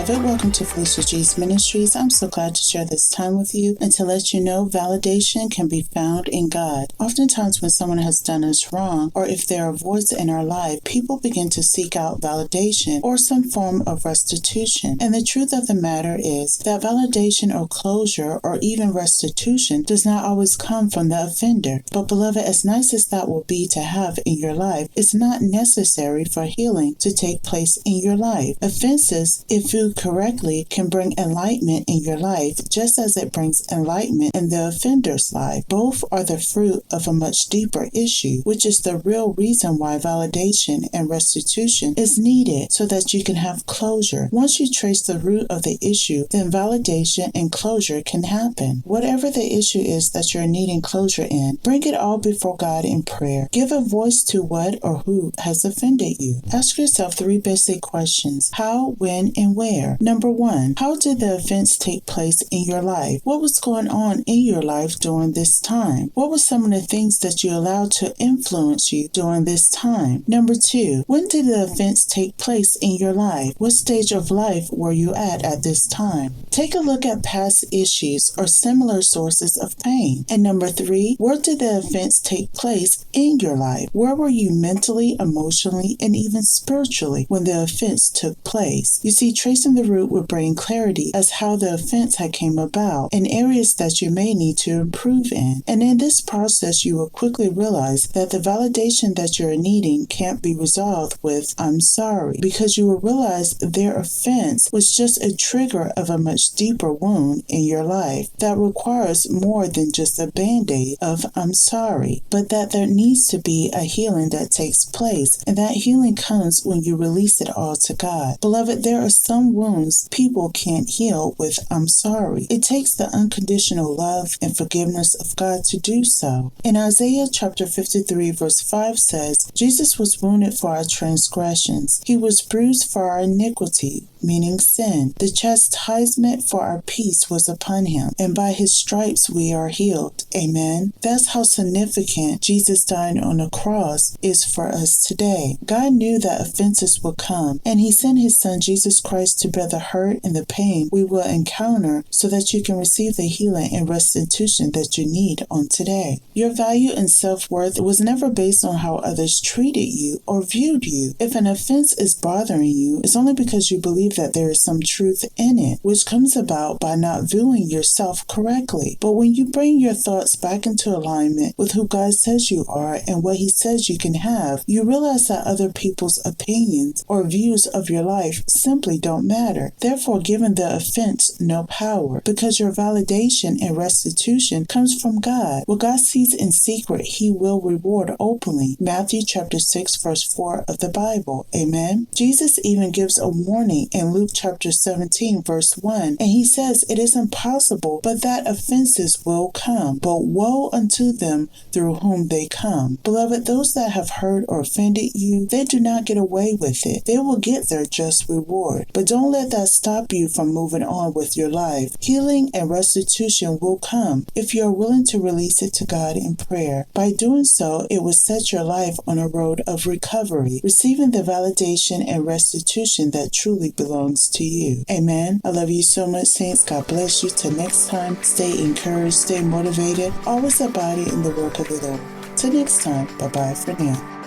beloved. Welcome to Felicia G's Ministries. I'm so glad to share this time with you and to let you know validation can be found in God. Oftentimes when someone has done us wrong, or if there are voids in our life, people begin to seek out validation or some form of restitution. And the truth of the matter is that validation or closure or even restitution does not always come from the offender. But beloved, as nice as that will be to have in your life, it's not necessary for healing to take place in your life. Offenses, if viewed correctly, can bring enlightenment in your life, just as it brings enlightenment in the offender's life. Both are the fruit of a much deeper issue, which is the real reason why validation and restitution is needed, so that you can have closure. Once you trace the root of the issue, then validation and closure can happen. Whatever the issue is that you're needing closure in, bring it all before God in prayer. Give a voice to what or who has offended you. Ask yourself 3 basic questions: how, when, and where. Number 1, how did the offense take place in your life? What was going on in your life during this time? What were some of the things that you allowed to influence you during this time? Number 2, when did the offense take place in your life? What stage of life were you at this time? Take a look at past issues or similar sources of pain. And number 3, where did the offense take place in your life? Where were you mentally, emotionally, and even spiritually when the offense took place? You see, tracing the root will bring clarity as how the offense had came about and areas that you may need to improve in. And in this process, you will quickly realize that the validation that you're needing can't be resolved with "I'm sorry," because you will realize their offense was just a trigger of a much deeper wound in your life that requires more than just a band-aid of "I'm sorry," but that there needs to be a healing that takes place, and that healing comes when you release it all to God. Beloved, there are some wounds people can't heal with "I'm sorry." It takes the unconditional love and forgiveness of God to do so. In Isaiah chapter 53 verse 5 says, "Jesus was wounded for our transgressions. He was bruised for our iniquity," meaning sin. "The chastisement for our peace was upon him, and by his stripes we are healed." Amen. That's how significant Jesus dying on the cross is for us today. God knew that offenses would come, and he sent his son Jesus Christ to bear the hurt and the pain we will encounter so that you can receive the healing and restitution that you need on today. Your value and self-worth was never based on how others treated you or viewed you. If an offense is bothering you, it's only because you believe that there is some truth in it, which comes about by not viewing yourself correctly. But when you bring your thoughts back into alignment with who God says you are and what he says you can have, you realize that other people's opinions or views of your life simply don't matter, therefore giving the offense no power, because your validation and restitution comes from God. What God sees in secret, he will reward openly. Matthew chapter 6 verse 4 of the Bible. Amen. Jesus even gives a warning in Luke chapter 17 verse 1, and he says it is impossible but that offenses will come, but woe unto them through whom they come. Beloved, those that have hurt or offended you, they do not get away with it. They will get their just reward. But don't let that stop you from moving on with your life. Healing and restitution will come if you are willing to release it to God in prayer. By doing so, it will set your life on a road of recovery, receiving the validation and restitution that truly belongs to you. Amen. I love you so much, saints. God bless you. Till next time, stay encouraged, stay motivated, always abiding in the work of the Lord. Till next time, bye-bye for now.